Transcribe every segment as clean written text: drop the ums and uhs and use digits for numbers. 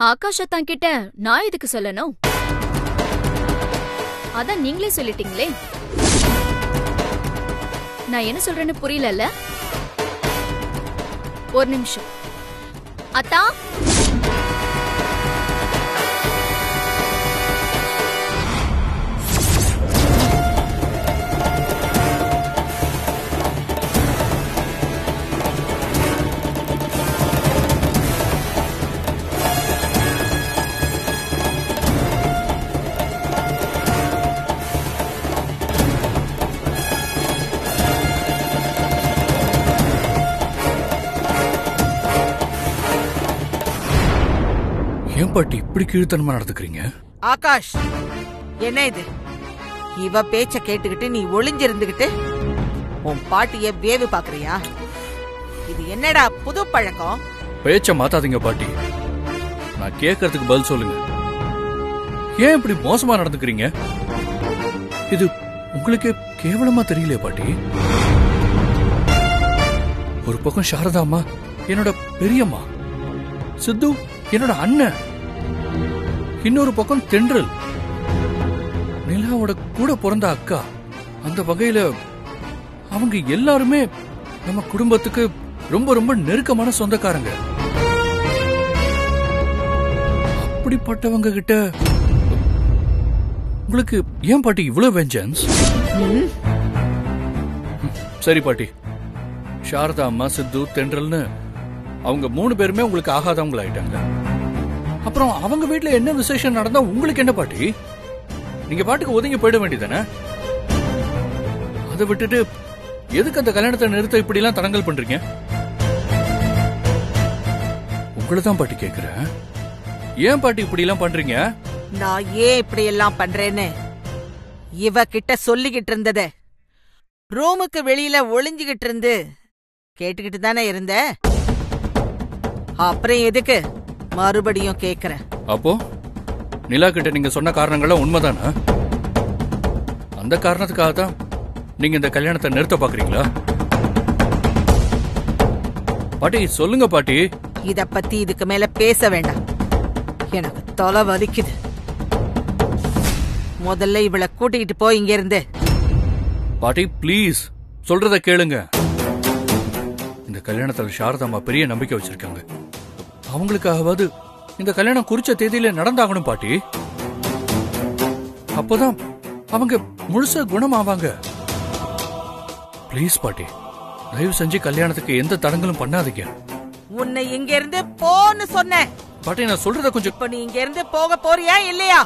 ஆகாஷ் அத்தான் கிட்ட நான் எதுக்கு சொல்லணும்? அதான் நீங்களே சொல்லிட்டீங்களே. நான் என்ன சொல்றேன்னு புரியல. ஒரு நிமிஷம். அத்தா, ஏன் பாட்டி இப்படி கீழ்த்தனமா நடந்துக்கிறீங்க? ஆகாஷ், என்ன இது? இவ பேச்ச கேட்டுக்கிட்டு நீ ஒளிஞ்சிருந்துகிட்டு உன் பாட்டிய வேவு பாக்குறியா? இது என்னடா புது பழக்கம்? பேச்ச மாத்தாதீங்க பாட்டி. நான் கேட்கறதுக்கு பதில் சொல்லுங்க. ஏன் இப்படி மோசமா நடந்துக்கிறீங்க? இது உங்களுக்கு கேவலமா தெரியலையே பாட்டி? ஒரு பக்கம் சாரதாம்மா என்னோட பெரியம்மா, சித்து என்னோட அண்ணன், இன்னொரு பக்கம் தென்றல் நிலாவோட கூட பிறந்த அக்கா. அந்த வகையில அவங்க எல்லாருமே நம்ம குடும்பத்துக்கு ரொம்ப ரொம்ப நெருக்கமான சொந்தக்காரங்க. அப்படிப்பட்டவங்க கிட்ட உங்களுக்கு ஏன் பாட்டி இவ்வளவு வெஞ்சன்ஸ்? சரி பாட்டி, சாரதா அம்மா, சித்து, தென்றல்னு அவங்க 3 பேருமே உங்களுக்கு ஆகாதவங்கள ஆயிட்டாங்க. அப்புறம் அவங்க வீட்டுல என்ன விசேஷம் நடந்தா உங்களுக்கு என்ன பாட்டி? நீங்க பாட்டுக்கு ஒதுங்கி போயிட வேண்டியதானே? அதை விட்டுட்டு எதுக்கு அந்த கல்யாணத்தை நிறுத்த இப்படி எல்லாம் தடங்கல் பண்றீங்க? உங்களதான் பாட்டி கேக்குறேன். ஏன் பாட்டி இப்படி எல்லாம் பண்றீங்க? நான் ஏன் இப்படி எல்லாம் பண்றேன்னு இவ கிட்ட சொல்லிக்கிட்டு இருந்தத ரூமுக்கு வெளியில ஒளிஞ்சுகிட்டு இருந்து கேட்டுக்கிட்டு தானே இருந்த. அப்புறம் எதுக்கு மறுபடியும் கேக்குற? அப்போ நிலா கிட்ட நீங்க சொன்ன காரணங்கள்லாம் உண்மைதானா? அந்த காரணத்துக்காக தான் நீங்க இந்த கல்யாணத்தை நிறுத்த பாக்குறீங்களா? பாட்டி சொல்லுங்க பாட்டி. இத பத்தி இதுக்கு மேல பேச வேண்டாம். எனக்கு தலை வலிக்குது. முதல்ல இவளை கூட்டிக்கிட்டு போய் இங்க இருந்து. பாட்டி ப்ளீஸ், சொல்றத கேளுங்க. இந்த கல்யாணத்துல சாரதாம்மா பெரிய நம்பிக்கை வச்சிருக்காங்க. அவங்களுக்காகவாது இந்த கல்யாணம் குறிச்ச தேதியில நடந்தாகணும் பாட்டி. அப்போதான் அவங்க முழுசா குணமாவாங்க. பிளீஸ் பாட்டி, தயவு செஞ்சு கல்யாணத்துக்கு எந்த தடங்களும் பண்ணாதீங்க. உன்னை இங்க இருந்து போன்னு சொன்னேன். பாட்டி நான் சொல்றத கொஞ்சம். இப்ப நீ இங்க இருந்து போக போறியா இல்லையா?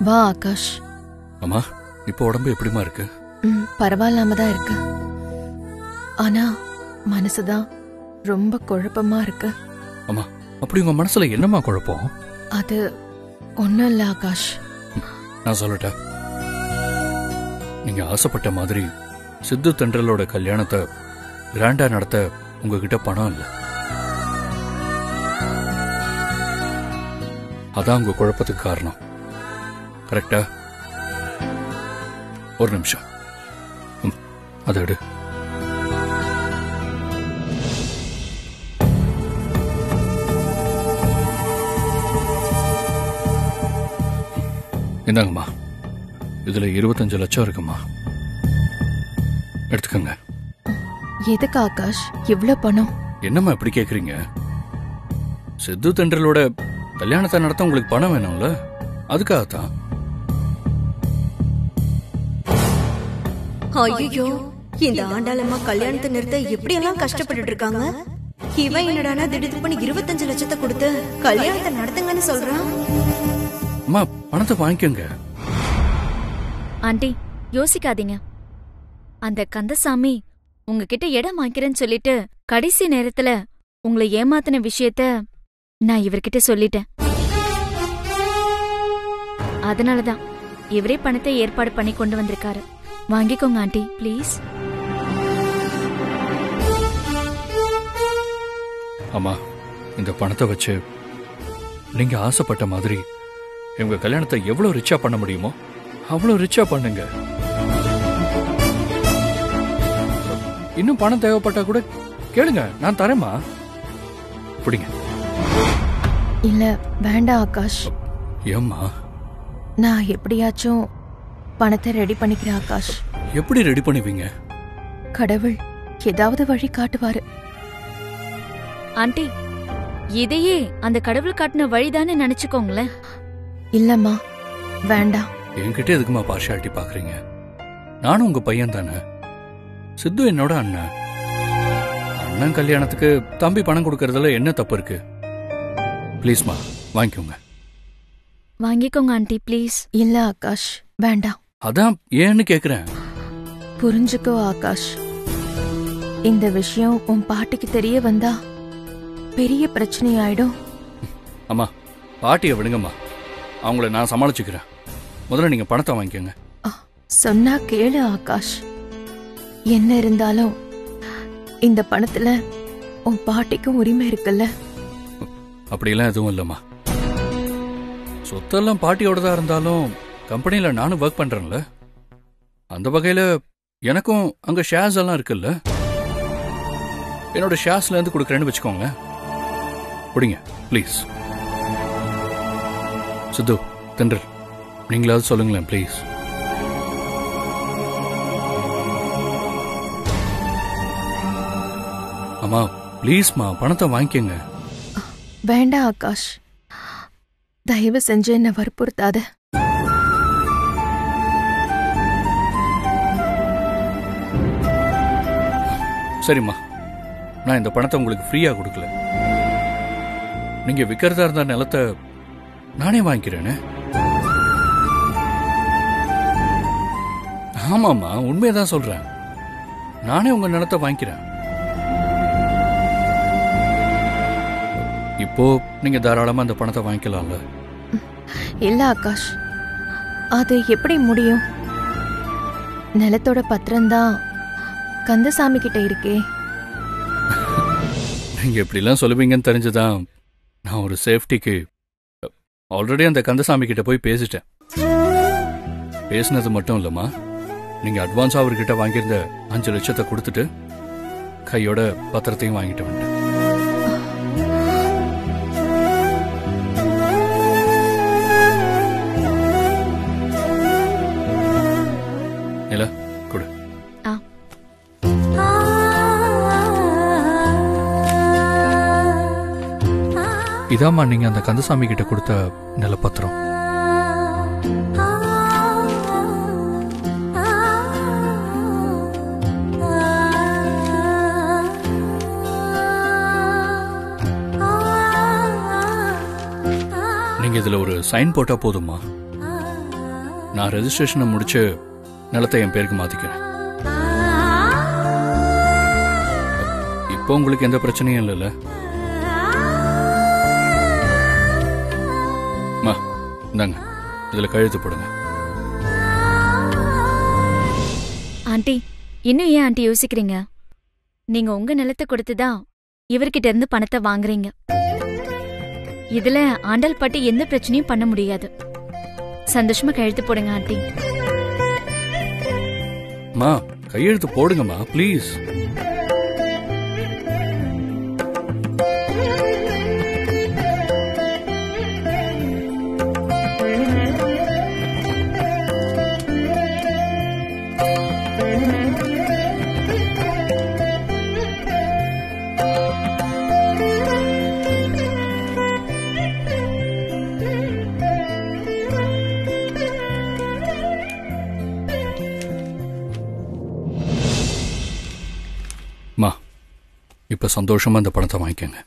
வா ஆகாஷ். அம்மா, இப்போ உடம்பு எப்படிமா இருக்கு? பரவாயில்லாம தான் இருக்கு. ஆனா மனசுதான் ரொம்ப குழப்பமா இருக்கு. அம்மா, அப்படி உங்க மனசுல என்னமா குழப்பம்? அது ஒண்ணும் இல்ல ஆகாஷ். நான் சொல்லட்டேன். நீங்க ஆசைப்பட்ட மாதிரி சித்து தென்றலோட கல்யாணத்தை கிராண்டா நடத்த உங்ககிட்ட பணம் இல்ல. அதான் உங்க குழப்பத்துக்கு காரணம். கரெக்டா? ஒரு நிமிஷம், அதை எடு. இந்தாங்கம்மா, இதுல 25 லட்சம் இருக்குமா, எடுத்துக்கங்க. எதுக்கு ஆகாஷ் இவ்ளோ பணம்? என்னம்மா இப்படி கேக்குறீங்க? சித்து தென்றலோட கல்யாணத்தை நடத்த உங்களுக்கு பணம் வேணும்ல, அதுக்காகத்தான். ஐயோ, இந்த ஆண்டாளம்மா கல்யாணத்தை நிறுத்த எப்படி எல்லாம் கஷ்டப்பட்டு இருக்காங்க. இவன் என்னடானா திடீர்னு பண்ணி 25 லட்சத்தை கொடுத்து கல்யாணத்தை நடத்துங்கன்னு சொல்றான். பணத்தை வாங்கிக்கோங்க. ஆண்டி யோசிக்காதீங்க. அந்த கந்தசாமி உங்ககிட்ட இடம் வாங்கிறேன்னு சொல்லிட்டு கடைசி நேரத்துல உங்களை ஏமாத்தின விஷயத்த நான் இவர்கிட்ட சொல்லிட்டேன். அதனாலதான் இவரே பணத்தை ஏற்பாடு பண்ணி கொண்டு வந்திருக்காரு. வாங்கிக்கோங்க ஆண்டி ப்ளீஸ். அம்மா, இந்த பணத்தை வச்சு நீங்க ஆசைப்பட்ட மாதிரி இவங்க கல்யாணத்தை எவ்வளவு ரிச்சா பண்ண முடியுமோ அவ்வளவு ரிச்சா பண்ணுங்க. இன்னும் பணம் தேவைப்பட்டா கூட கேளுங்க, நான் தரேம்மா. புடிங்க. இல்ல வேண்டாம் ஆகாஷ். ஏம்மா? நான் எப்படியாச்சும் பணத்தை ரெடி பண்ணிக்கிறேன் ஆகாஷ். எப்படி ரெடி பண்ணுவீங்க? கடவுள் ஏதாவது வழி காட்டுவாரு. ஆண்டி, இதையே அந்த கடவுள் காட்டின வழிதானே நினைச்சுக்கோங்களேன். இல்லம்மா வேண்டாம். என்கிட்ட எதுக்குமா பார்ஷாலிட்டி பாக்குறீங்க? நானும் உங்க பையன் தானே. சித்து என்னோட அண்ணன். அண்ணன் கல்யாணத்துக்கு தம்பி பணம் கொடுக்கறதுல என்ன தப்பு இருக்கு? ப்ளீஸ்மா வாங்கிக்கோங்க. வாங்கிக்கோங்க ஆண்டி ப்ளீஸ். இல்ல ஆகாஷ் வேண்டாம். அதான் ஏன்னு கேக்குறேன். புரிஞ்சுக்கோ ஆகாஷ், இந்த விஷயம் உன் பாட்டிக்கு தெரிய வந்தா பெரிய பிரச்சனை ஆயிடும். அம்மா, பாட்டியை விடுங்கம்மா, அவங்கள நான் சமாளிச்சுக்கிறேன். முதல்ல நீங்க பணத்தை வாங்கிக்கோங்க. சொன்னா கேளு ஆகாஷ். என்ன இருந்தாலும் இந்த பணத்துல உன் பாட்டிக்கும் உரிமை இருக்குல்ல. அப்படியெல்லாம் எதுவும் இல்லம்மா. சொத்தெல்லாம் பாட்டியோடதா இருந்தாலும் கம்பெனில நானும் ஒர்க் பண்றேன்ல, அந்த வகையில எனக்கும் அங்க ஷேர்ஸ் எல்லாம் இருக்குல்ல. என்னோட ஷேர்ஸ்ல இருந்து கொடுக்குறேன்னு வச்சுக்கோங்க. புடிங்க ப்ளீஸ். சித்து, தென்றல், நீங்களாவது சொல்லுங்களேன் ப்ளீஸ். அம்மா ப்ளீஸ்மா, பணத்தை வாங்கிக்கங்க. வேண்டாம் ஆகாஷ், தயவு செஞ்சு என்ன வற்புறுத்தாத. சரிம்மா, நான் இந்த பணத்தை உங்களுக்கு ஃப்ரீயா கொடுக்கல. நீங்க விற்கிறதா இருந்த நிலத்தை நானே வாங்கிக்கிறேன்னு. ஆமாம்மா, உண்மையதான் சொல்றேன். நானே உங்க நிலத்தை வாங்கிக்கிறேன். இப்போ நீங்க தாராளமா அந்த பணத்தை வாங்கிக்கலாம்ல. இல்ல ஆகாஷ், அது எப்படி முடியும்? நிலத்தோட பத்திரம்தான் கந்தசாமி கிட்ட இருக்கே. நீங்க இப்படிலாம் சொல்லுவீங்கன்னு தெரிஞ்சுதான் நான் ஒரு சேஃப்டிக்கு ஆல்ரெடி அந்த கந்தசாமி கிட்ட போய் பேசிட்டேன். பேசினது மட்டும் இல்லம்மா, நீங்க அட்வான்ஸா அவர்கிட்ட வாங்கியிருந்த 5 லட்சத்தை கொடுத்துட்டு கையோட பத்திரத்தையும் வாங்கிட்டு வந்துட்டேன். இல்ல கொடு. இதாம்மா நீங்க அந்த கந்தசாமி கிட்ட கொடுத்த நிலப்பத்திரம். நீங்க இதுல ஒரு சைன் போட்டா போதுமா? நான் ரெஜிஸ்ட்ரேஷனை முடிச்சு நிலத்தை என் பேருக்கு மாத்திக்கிறேன். இப்போ உங்களுக்கு எந்த பிரச்சனையும் இல்லைல்ல? இந்தாங்க, இதுல கழுத்து போடுங்க. ஆண்டி, இன்னும் ஏன் ஆண்டி யோசிக்கிறீங்க? நீங்க உங்க நிலத்தை கொடுத்துதான் இவர்கிட்ட இருந்து பணத்தை வாங்குறீங்க. இதுல ஆண்டாள் பாட்டி எந்த பிரச்சனையும் பண்ண முடியாது. சந்தோஷமா கையெழுத்து போடுங்க ஆண்டி. மா, கையெழுத்து போடுங்கம்மா ப்ளீஸ். மா, இப்ப சந்தோஷமா இந்த பணத்தை வாங்கிக்கங்க.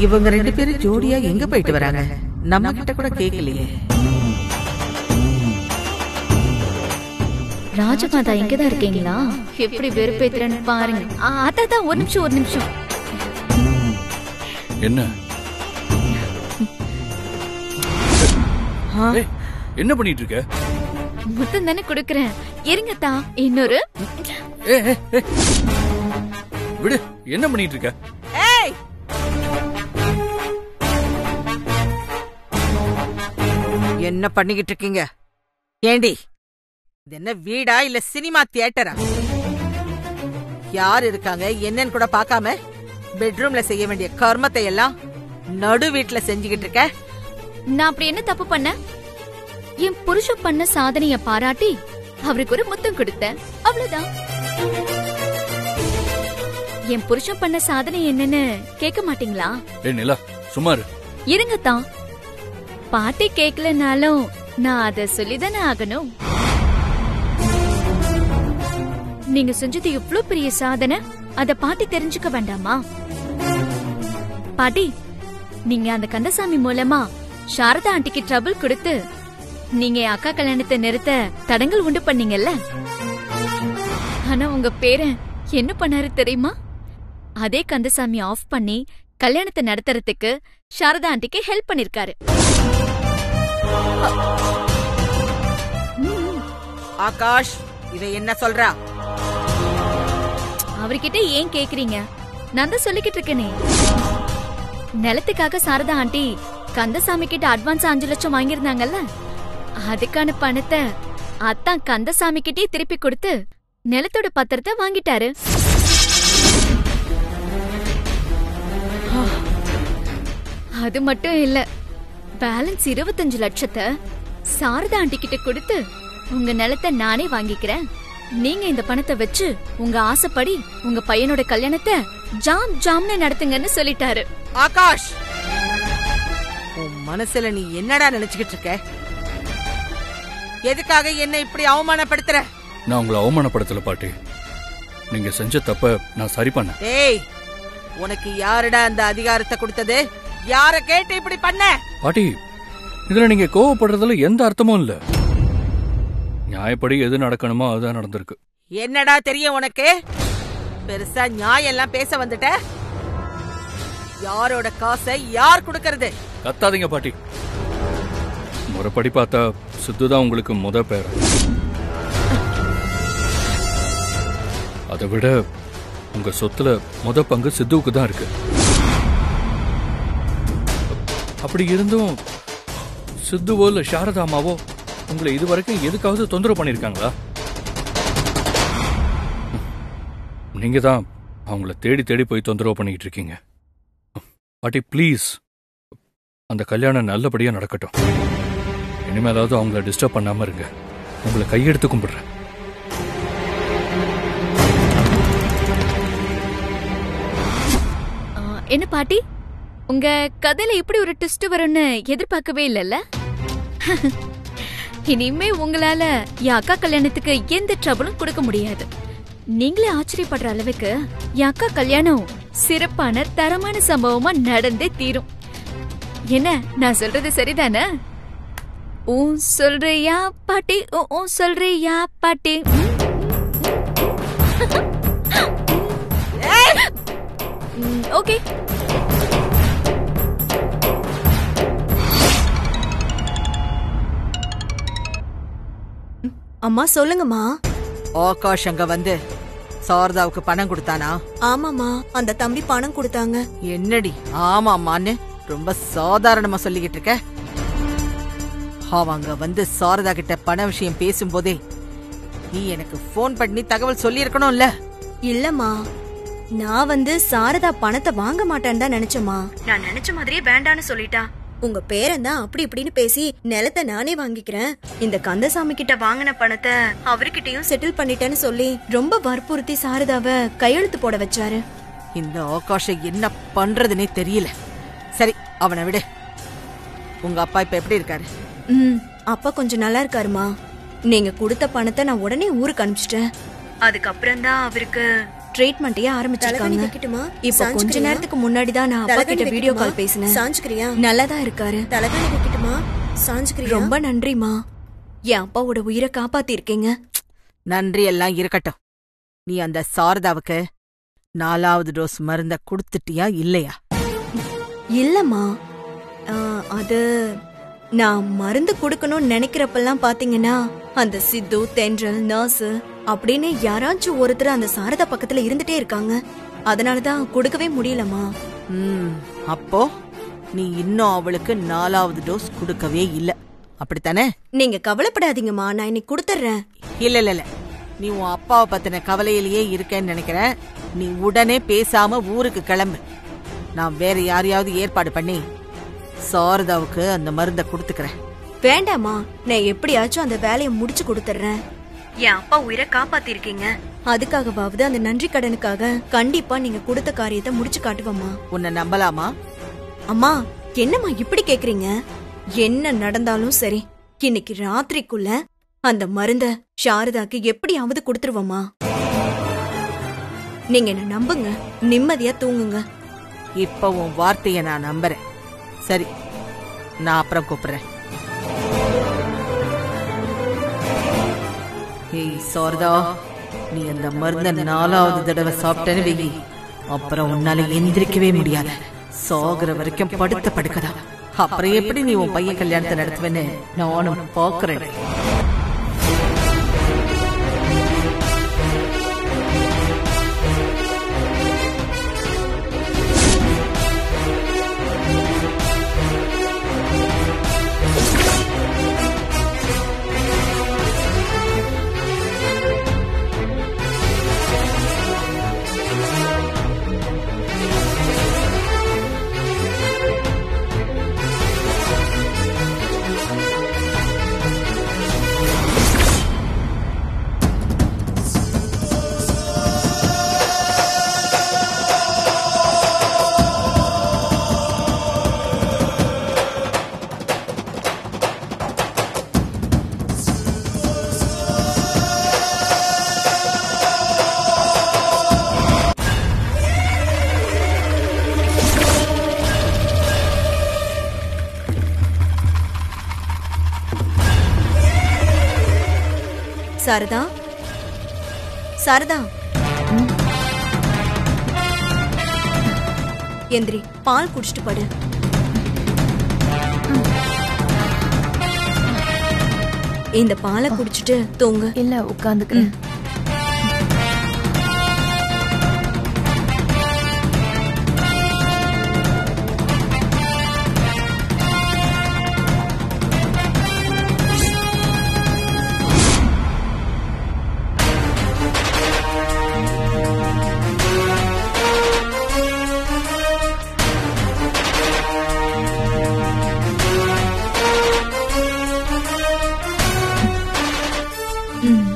இவங்க 2 பேரும் ஜோடியா எங்க போயிட்டு வராங்க? நம்ம கிட்ட கூட கேட்கலையே. ராஜமாதா இங்கதான் இருக்கீங்களா? எப்படி வெறுப்பேத்துறேன்னு பாருங்க. அதான் ஒரு நிமிஷம். என்ன என்ன பண்ணிட்டு இருக்க? முத்தம் தானே கொடுக்கறேன். இருங்கத்தா, இன்னொரு. விடு, என்ன பண்ணிட்டு இருக்க? ஏய், என்ன பண்ணிக்கிட்டு இருக்கீங்க? ஏண்டி, இது என்ன வீடா இல்ல சினிமா தியேட்டரா? யார் இருக்காங்க என்னன்னு கூட பார்க்காம பெட்ரூம்ல செய்ய வேண்டிய கர்மத்தை எல்லாம் நடு வீட்டுல செஞ்சுக்கிட்டு இருக்க. நான் அப்படி என்ன தப்பு பண்ண? என் புருஷன் பண்ண சாதனைய பாராட்டி அவருக்கு ஒரு முத்தம் கொடுத்தேன், அவ்வளவுதான். என் புருஷன் பண்ண சாதனை என்னன்னு கேட்க மாட்டீங்களா? நிலா, சுமாரு இருங்கத்தான். பாட்டி கேட்கலனாலும் நான் அத சொல்லிதானே ஆகணும். நீங்க செஞ்சது இவ்ளோ பெரிய சாதனை, அத பாட்டி தெரிஞ்சுக்க வேண்டாமா? பாட்டி, நீங்க அந்த கந்தசாமி மூலமா சாரதா ஆண்டிக்கு ட்ரபிள் கொடுத்து நீங்க என் அக்கா கல்யாணத்தை நிறுத்த தடங்கல் உண்டு பண்ணீங்கல்ல. ஆனா உங்க பேரன் என்ன பண்ணாரு தெரியுமா? அதே கந்தசாமி ஆஃப் பண்ணி கல்யாணத்தை நடத்துறதுக்கு சாரதா ஆண்டிக்கு ஹெல்ப் பண்ணிருக்காரு. ஆகாஷ், இத என்ன சொல்றா? அவர்கிட்ட ஏன் கேக்குறீங்க? நான் தான் சொல்லிக்கிட்டு இருக்கேனே. நிலத்துக்காக சாரதா ஆண்டி கந்தசாமி கிட்ட அட்வான்ஸ் 5 லட்சம் வாங்கியிருந்தாங்கல்ல, அதுக்கான பணத்தை அத்தான் கந்தசாமி கிட்டே திருப்பி கொடுத்து நிலத்தோட பத்திரத்தை வாங்கிட்டாரு. அது மட்டும் இல்ல, பேலன்ஸ் 25 லட்சத்தை சாரதா ஆண்டி கிட்ட கொடுத்து உங்க நிலத்தை நானே வாங்கிக்கிறேன், நீங்க இந்த பணத்தை வச்சு உங்க ஆசைப்படி உங்க பையனோட கல்யாணத்தை ஜாம்னு நடத்துங்கன்னு சொல்லிட்டாரு. ஆகாஷ், உன் மனசுல நீ என்னடா நினைச்சுக்கிட்டு இருக்க? எதுக்காக என்ன இப்படி அவமானப்படுத்துற? நான் உங்களை அவமானப்படுத்தல பாட்டி, நீங்க செஞ்ச தப்ப நான் சரி பண்ண. ஏய், உனக்கு யாருடா அந்த அதிகாரத்தை கொடுத்தது? யார கேட்டு இப்படி பண்ண? பாட்டி, இதுல நீங்க கோவப்படுறதுல எந்த அர்த்தமும் இல்ல. நியாயப்படி எது நடக்கணுமோ அதுதான் நடந்திருக்கு. என்னடா தெரியும் உனக்கு? பெருசா நியாயம் எல்லாம் பேச வந்துட்ட? யாரோட காசை யார் கொடுக்கறது? கத்தாதீங்க பாட்டி. முறைப்படி பார்த்தா சித்துதான் உங்களுக்கு முத பேர். அதை விட உங்க சொத்துல முத பங்கு சித்துவுக்கு தான் இருக்கு. அப்படி இருந்தும் சித்துவோ இல்ல சாரதாமாவோ உங்களை இதுவரைக்கும் எதுக்காவது தொந்தரவு பண்ணிருக்காங்களா? நீங்க தான் அவங்கள தேடி தேடி போய் தொந்தரவு பண்ணிட்டு இருக்கீங்க. பாட்டி ப்ளீஸ், அந்த கல்யாணம் நல்லபடியா நடக்கட்டும். இனிமேலாவது அவங்கள டிஸ்டர்ப் பண்ணாம இருங்க. உங்களை கையெடுத்து கும்பிடுறேன். என்ன பாட்டி, உங்க கதையில இப்படி ஒரு ட்விஸ்ட் வரும்னு எதிர்பார்க்கவே இல்லல்ல? இனிமே உங்களால என் அக்கா கல்யாணத்துக்கு எந்த ட்ரபிளும் கொடுக்க முடியாது. நீங்களே ஆச்சரியப்படுற அளவுக்கு என் அக்கா கல்யாணம் சிறப்பான தரமான சம்பவமா நடந்தே தீரும். என்ன நான் சொல்றது சரிதானே? ஊ சொல்றியா பாட்டி? ஊ சொல்றியா பாட்டி? ஓகே. அம்மா சொல்லுங்கம்மா. ஆகாஷ் அங்க வந்து சாரதாவுக்கு பணம் கொடுத்தானா? ஆமாமா, அந்த தம்பி பணம் கொடுத்தாங்க. என்னடி ஆமாமான்னு ரொம்ப சாதாரணமா சொல்லிக்கிட்டு இருக்க? அவங்க வந்து சாரதா கிட்ட பண விஷயம் பேசும்போதே நீ எனக்கு போன் பண்ணி தகவல் சொல்லி இருக்கணும்ல? இல்லம்மா, நான் வந்து சாரதா பணத்தை வாங்க மாட்டேன்னு தான் நினைச்சேம்மா. நான் நினைச்ச மாதிரியே வேண்டான்னு சொல்லிட்டா. உங்க பேரன் தான் அப்படி இப்படின்னு பேசி நிலத்தை நானே வாங்கிக்கிறேன், இந்த கந்தசாமி கிட்ட வாங்கின பணத்தை அவர்கிட்டயும் செட்டில் பண்ணிட்டேன்னு சொல்லி ரொம்ப வற்புறுத்தி சாரதாவை கையெழுத்து போட வச்சாரு. இந்த ஆகாஷை என்ன பண்றதுன்னே தெரியல. சரி, அவனை விடு. உங்க அப்பா இப்ப எப்படி இருக்காரு? அப்பா கொஞ்சம் நல்லா இருக்காருமா. நீங்க கொடுத்த பணத்தை நான் உடனே ஊருக்கு அனுப்பிச்சிட்டேன். அதுக்கப்புறம் தான் அவருக்கு ட்ரீட்மெண்ட்டையே ஆரம்பிச்சிருக்காங்க. இப்ப கொஞ்ச நேரத்துக்கு முன்னாடி தான் நான் அப்பா கிட்ட வீடியோ கால் பேசினேன். சாஞ்சுக்கிறியா? நல்லாதான் இருக்காரு. தலகாணி வைக்கட்டுமா? சாஞ்சுக்கிறியா? ரொம்ப நன்றிமா, என் அப்பாவோட உயிரை காப்பாத்தி இருக்கீங்க. நன்றி எல்லாம் இருக்கட்டும். நீ அந்த சாரதாவுக்கு 4வது டோஸ் மருந்த கொடுத்துட்டியா இல்லையா? இல்லம்மா, அது நான் மருந்து கொடுக்கணும்னு நினைக்கிறப்பெல்லாம் பாத்தீங்கன்னா அந்த சித்து, தென்றல், நர்ஸ் அப்படின்னு யாராச்சும் ஒருத்தர் அந்த சாரதா பக்கத்துல இருந்துட்டே இருக்காங்க. அதனாலதான் கொடுக்கவே முடியலம்மா. அப்போ நீ இன்னும் அவளுக்கு 4வது டோஸ் கொடுக்கவே இல்ல, அப்படித்தானே? நீங்க கவலைப்படாதீங்கம்மா, நான் இன்னைக்கு கொடுத்துறேன். இல்ல நீ உன் அப்பாவை பத்தின கவலையிலேயே இருக்கேன்னு நினைக்கிறேன். நீ உடனே பேசாம ஊருக்கு கிளம்பு. நான் வேற யாரையாவது ஏற்பாடு பண்ணி சாரதாவுக்கு அந்த மருந்தை கொடுத்துக்கிறேன். வேண்டாமா, நான் எப்படியாச்சும் அந்த வேலையை முடிச்சு கொடுத்துறேன். என் அப்பா உயிரை காப்பாத்தி இருக்கீங்க, அதுக்காகவாவது அந்த நன்றி கடனுக்காக கண்டிப்பா நீங்க கொடுத்த காரியத்தை முடிச்சு காட்டுவம்மா. உன்னை நம்பலாமா? அம்மா, என்னம்மா இப்படி கேக்குறீங்க? என்ன நடந்தாலும் சரி, இன்னைக்கு ராத்திரிக்குள்ள அந்த மருந்த சாரதாக்கு எப்படியாவது கொடுத்துருவம்மா. நீங்க என்ன நம்புங்க, நிம்மதியா தூங்குங்க. இப்ப உன் வார்த்தைய நான் நம்புறேன். சரி, நான் அப்புறம் கூப்பிடுறேன். ஏய் சாரதா, நீ அந்த மருந்த 4வது தடவை சாப்பிட்டேன்னு வெயி, அப்புறம் உன்னால எந்திரிக்கவே முடியாது. சாகுற வரைக்கும் படுத்த படுக்கதான். அப்புறம் எப்படி நீ உன் பையன் கல்யாணத்தை நடத்துவேன்னு நானும் பாக்குறேன். சாரதா, சாரதா, எந்திரி, பால் குடிச்சிட்டு படு. இந்த பாலை குடிச்சிட்டு தூங்கு. இல்ல, உட்காந்துக்கிறேன்.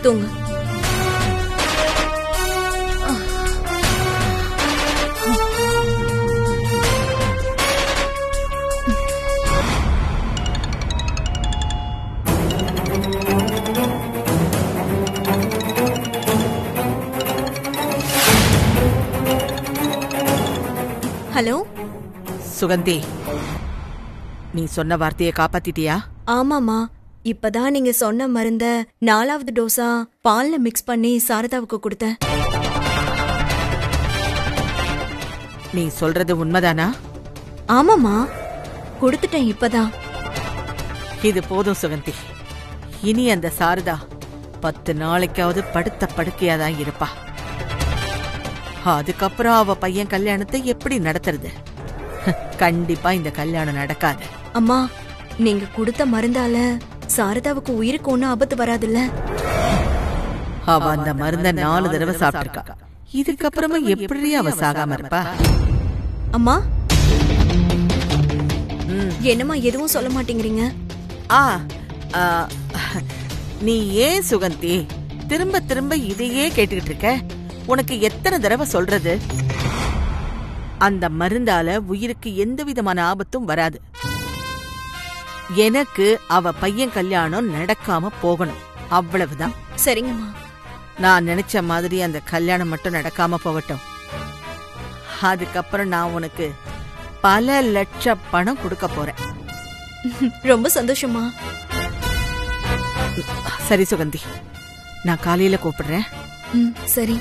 தூங்கு. ஹலோ சுகந்தி, நீ சொன்ன வார்த்தையை காப்பாத்திட்டியா? ஆமாமா, இப்பதான் நீங்க சொன்ன மருந்த 4வது டோஸா பால்ல மிக்ஸ் பண்ணி சாரதாவுக்கு கொடுத்தேன். நீ சொல்றது உண்மைதானா? ஆமாமா, கொடுத்துட்டேன் இப்பதான். இது போதும் சுகந்தி. இனி அந்த சாரதா 10 நாளைக்காவது படுத்த படுக்கையாதான் இருப்பா. அதுக்கப்புறம் அவ பையன் கல்யாணத்தை எப்படி நடத்துறது? கண்டிப்பா இந்த கல்யாணம் நடக்காது. அம்மா, நீங்க கொடுத்த மருந்தால சாரதாவுக்கு உயிருக்கு ஒன்னும் ஆபத்து வராதுல்ல? அவ அந்த மருந்த 4 தடவை சாப்பிட்டிருக்கா. இதுக்கப்புறமா எப்படி அவ சாகாம இருப்பா? அம்மா, என்னம்மா எதுவும் சொல்ல மாட்டேங்கிறீங்க? நீ ஏன் சுகந்தி திரும்ப திரும்ப இதையே கேட்டுக்கிட்டு இருக்க? உனக்கு எத்தனை தடவை சொல்றது? அந்த மருந்தால உயிருக்கு எந்த விதமான ஆபத்தும் வராது. எனக்கு அவ பையன் கல்யாணம் நடக்காம போகணும், அவ்வளவுதான். சரிங்கம்மா, நான் நினைச்ச மாதிரி அந்த கல்யாணம் மட்டும் நடக்காம போகட்டும். அதுக்கப்புறம் நான் உனக்கு பல லட்ச பணம் கொடுக்க போறேன். ரொம்ப சந்தோஷமா. சரி சுகந்தி, நான் காலையில கூப்பிடுறேன். சரி.